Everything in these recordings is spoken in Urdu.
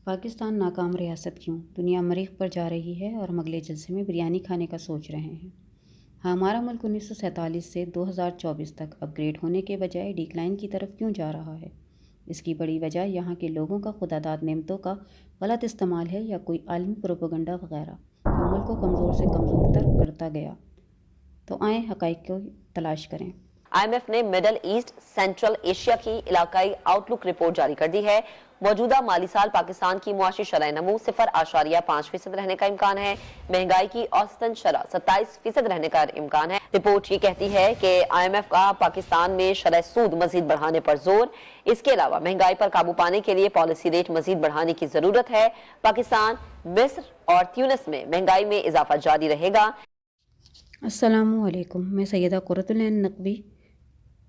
پاکستان ناکام ریاست کیوں؟ دنیا مریخ پر جا رہی ہے اور ہم اگلے جلسے میں بریانی کھانے کا سوچ رہے ہیں۔ ہمارا ملک 1947 سے 2024 تک اپ گریڈ ہونے کے بجائے ڈیکلائن کی طرف کیوں جا رہا ہے؟ اس کی بڑی وجہ یہاں کے لوگوں کا خداداد نعمتوں کا غلط استعمال ہے یا کوئی عالمی پروپیگنڈا وغیرہ جو ملک کو کمزور سے کمزور تر کرتا گیا؟ تو آئیں حقائق کو تلاش کریں۔ آئی ایم ایف نے مڈل ایسٹ سینٹرل ایشیا کی علاقائی آؤٹ لک رپورٹ جاری کر دی ہے۔ موجودہ مالی سال پاکستان کی معاشی شرح نمو 0.5% رہنے کا امکان ہے۔ مہنگائی کی اوسطن شرح 27% رہنے کا امکان ہے۔ رپورٹ یہ کہتی ہے کہ آئی ایم ایف کا پاکستان میں شرح سود مزید بڑھانے پر زور۔ اس کے علاوہ مہنگائی پر قابو پانے کے لیے پالیسی ریٹ مزید بڑھانے کی ضرورت ہے۔ پاکستان، مصر اور تیونس میں مہنگائی میں اضافہ جاری رہے گا۔ السلام علیکم، میں سیدہ قرۃ العین نقوی۔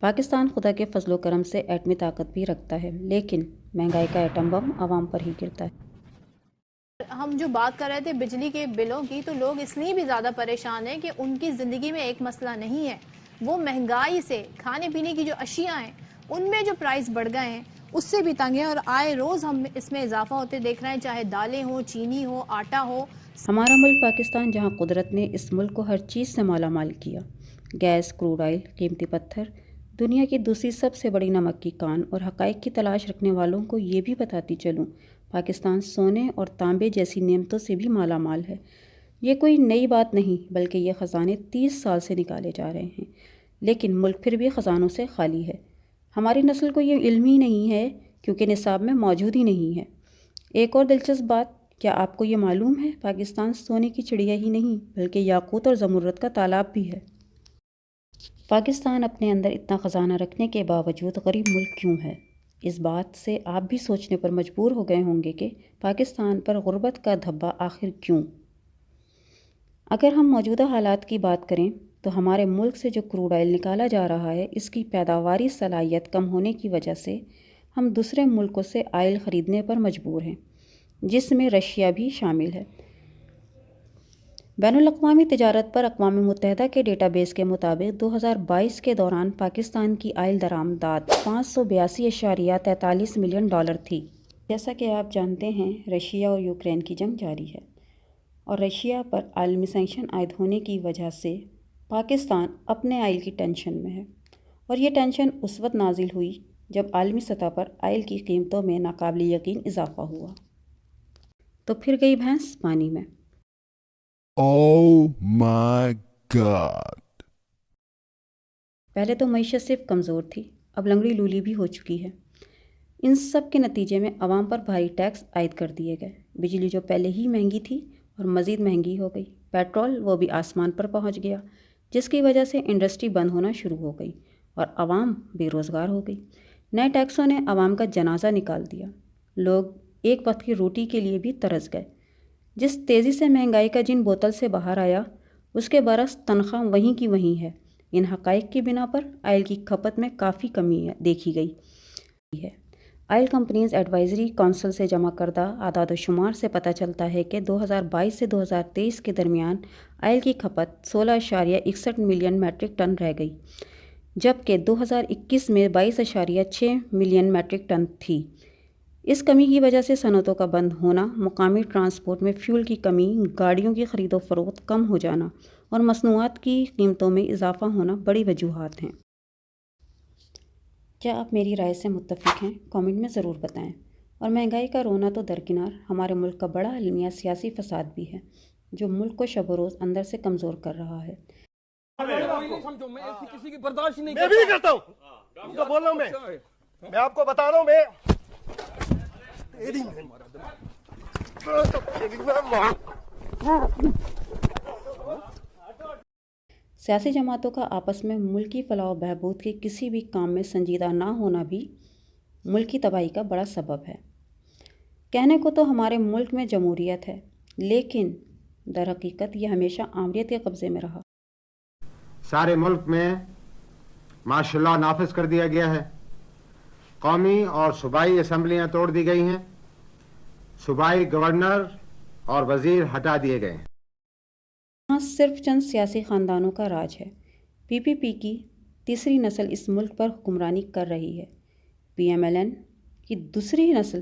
پاکستان خدا کے فضل و کرم سے ایٹمی طاقت بھی رکھتا ہے، لیکن مہنگائی کا ایٹم بم عوام پر ہی گرتا ہے۔ ہم جو بات کر رہے تھے بجلی کے بلوں کی، تو لوگ اس لیے بھی زیادہ پریشان ہیں کہ ان کی زندگی میں ایک مسئلہ نہیں ہے، وہ مہنگائی سے کھانے پینے کی جو اشیاء ہیں ان میں جو پرائس بڑھ گئے ہیں اس سے بھی تنگ ہیں، اور آئے روز ہم اس میں اضافہ ہوتے دیکھ رہے ہیں، چاہے دالیں ہوں، چینی ہو، آٹا ہو۔ ہمارا ملک پاکستان، جہاں قدرت نے اس ملک کو ہر چیز سے مالا مال کیا، گیس، کروڈ آئل، قیمتی پتھر، دنیا کی دوسری سب سے بڑی نمک کی کان، اور حقائق کی تلاش رکھنے والوں کو یہ بھی بتاتی چلوں، پاکستان سونے اور تانبے جیسی نعمتوں سے بھی مالا مال ہے۔ یہ کوئی نئی بات نہیں، بلکہ یہ خزانے 30 سال سے نکالے جا رہے ہیں، لیکن ملک پھر بھی خزانوں سے خالی ہے۔ ہماری نسل کو یہ علم ہی نہیں ہے، کیونکہ نصاب میں موجود ہی نہیں ہے۔ ایک اور دلچسپ بات، کیا آپ کو یہ معلوم ہے پاکستان سونے کی چڑیا ہی نہیں بلکہ یاقوت اور زمرد کا تالاب بھی ہے؟ پاکستان اپنے اندر اتنا خزانہ رکھنے کے باوجود غریب ملک کیوں ہے؟ اس بات سے آپ بھی سوچنے پر مجبور ہو گئے ہوں گے کہ پاکستان پر غربت کا دھبا آخر کیوں؟ اگر ہم موجودہ حالات کی بات کریں تو ہمارے ملک سے جو کروڈ آئل نکالا جا رہا ہے، اس کی پیداواری صلاحیت کم ہونے کی وجہ سے ہم دوسرے ملکوں سے آئل خریدنے پر مجبور ہیں، جس میں رشیا بھی شامل ہے۔ بین الاقوامی تجارت پر اقوام متحدہ کے ڈیٹا بیس کے مطابق 2022 کے دوران پاکستان کی آئل درآمدات 582.43 ملین ڈالر تھی۔ جیسا کہ آپ جانتے ہیں، رشیا اور یوکرین کی جنگ جاری ہے، اور رشیا پر عالمی سینکشن عائد ہونے کی وجہ سے پاکستان اپنے آئل کی ٹینشن میں ہے، اور یہ ٹینشن اس وقت نازل ہوئی جب عالمی سطح پر آئل کی قیمتوں میں ناقابل یقین اضافہ ہوا۔ تو پھر گئی بھینس پانی میں۔ Oh my God! پہلے تو معیشت صرف کمزور تھی، اب لنگڑی لولی بھی ہو چکی ہے۔ ان سب کے نتیجے میں عوام پر بھاری ٹیکس عائد کر دیے گئے۔ بجلی جو پہلے ہی مہنگی تھی اور مزید مہنگی ہو گئی، پیٹرول وہ بھی آسمان پر پہنچ گیا، جس کی وجہ سے انڈسٹری بند ہونا شروع ہو گئی اور عوام بے روزگار ہو گئی۔ نئے ٹیکسوں نے عوام کا جنازہ نکال دیا۔ لوگ ایک وقت کی روٹی کے لیے بھی ترس گئے۔ جس تیزی سے مہنگائی کا جن بوتل سے باہر آیا، اس کے برعکس تنخواہ وہیں کی وہیں ہے۔ ان حقائق کی بنا پر آئل کی کھپت میں کافی کمی دیکھی گئی ہے۔ آئل کمپنیز ایڈوائزری کونسل سے جمع کردہ اعداد و شمار سے پتہ چلتا ہے کہ 2022 سے 2023 کے درمیان آئل کی کھپت 16.61 ملین میٹرک ٹن رہ گئی، جبکہ 2021 میں 22.6 ملین میٹرک ٹن تھی۔ اس کمی کی وجہ سے صنعتوں کا بند ہونا، مقامی ٹرانسپورٹ میں فیول کی کمی، گاڑیوں کی خرید و فروخت کم ہو جانا اور مصنوعات کی قیمتوں میں اضافہ ہونا بڑی وجوہات ہیں۔ کیا آپ میری رائے سے متفق ہیں؟ کامنٹ میں ضرور بتائیں۔ اور مہنگائی کا رونا تو درکنار، ہمارے ملک کا بڑا المیہ سیاسی فساد بھی ہے، جو ملک کو شب و روز اندر سے کمزور کر رہا ہے۔ میں بھی کرتا ہوں، بول رہا ہوں، میں آپ کو بتا رہا ہوں، سیاسی جماعتوں کا آپس میں ملکی فلاح و بہبود کے کسی بھی کام میں سنجیدہ نہ ہونا بھی ملکی تباہی کا بڑا سبب ہے۔ کہنے کو تو ہمارے ملک میں جمہوریت ہے، لیکن در حقیقت یہ ہمیشہ آمریت کے قبضے میں رہا۔ سارے ملک میں مارشل لاء نافذ کر دیا گیا ہے، قومی اور صوبائی اسمبلیاں توڑ دی گئی ہیں، صوبائی گورنر اور وزیر ہٹا دیے گئے ہیں۔ یہاں صرف چند سیاسی خاندانوں کا راج ہے۔ پی پی پی کی تیسری نسل اس ملک پر حکمرانی کر رہی ہے، پی ایم ایل این کی دوسری نسل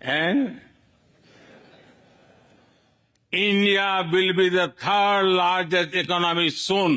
And India will be the third largest economy soon.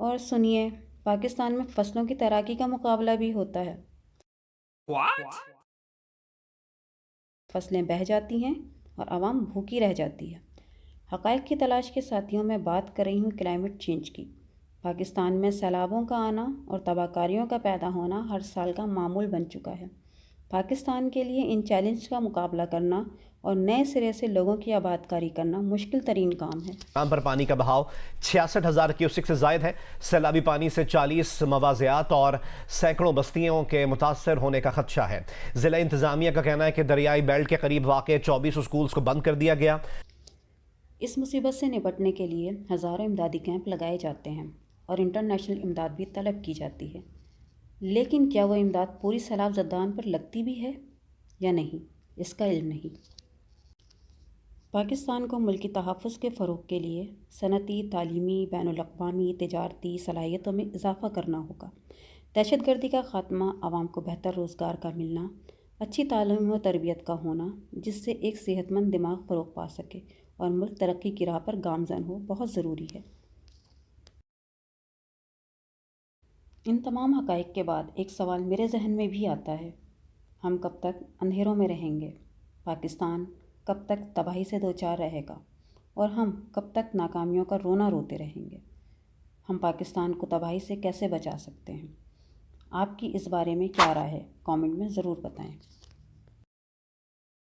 اور سنیے، پاکستان میں فصلوں کی تیراکی کا مقابلہ بھی ہوتا ہے۔ فصلیں بہہ جاتی ہیں اور عوام بھوکی رہ جاتی ہے۔ حقائق کی تلاش کے ساتھیوں میں بات کر رہی ہوں کلائمیٹ چینج کی۔ پاکستان میں سیلابوں کا آنا اور تباہ کاریوں کا پیدا ہونا ہر سال کا معمول بن چکا ہے۔ پاکستان کے لیے ان چیلنج کا مقابلہ کرنا اور نئے سرے سے لوگوں کی آباد کاری کرنا مشکل ترین کام ہے۔ عام پر پانی کا بہاؤ 66,000 کیوسک سے زائد ہے۔ سیلابی پانی سے 40 مواضعات اور سینکڑوں بستیوں کے متاثر ہونے کا خدشہ ہے۔ ضلع انتظامیہ کا کہنا ہے کہ دریائی بیلٹ کے قریب واقع 24 سکولز کو بند کر دیا گیا۔ اس مصیبت سے نپٹنے کے لیے ہزاروں امدادی کیمپ لگائے جاتے ہیں اور انٹرنیشنل امداد بھی طلب کی جاتی ہے، لیکن کیا وہ امداد پوری سیلاب زدگان پر لگتی بھی ہے یا نہیں، اس کا علم نہیں۔ پاکستان کو ملکی تحفظ کے فروغ کے لیے صنعتی، تعلیمی، بین الاقوامی، تجارتی صلاحیتوں میں اضافہ کرنا ہوگا۔ دہشت گردی کا خاتمہ، عوام کو بہتر روزگار کا ملنا، اچھی تعلیم و تربیت کا ہونا جس سے ایک صحت مند دماغ فروغ پا سکے اور ملک ترقی کی راہ پر گامزن ہو، بہت ضروری ہے۔ ان تمام حقائق کے بعد ایک سوال میرے ذہن میں بھی آتا ہے، ہم کب تک اندھیروں میں رہیں گے؟ پاکستان کب تک تباہی سے دوچار رہے گا؟ اور ہم کب تک ناکامیوں کا رونا روتے رہیں گے؟ ہم پاکستان کو تباہی سے کیسے بچا سکتے ہیں؟ آپ کی اس بارے میں کیا رائے ہے؟ کامنٹ میں ضرور بتائیں۔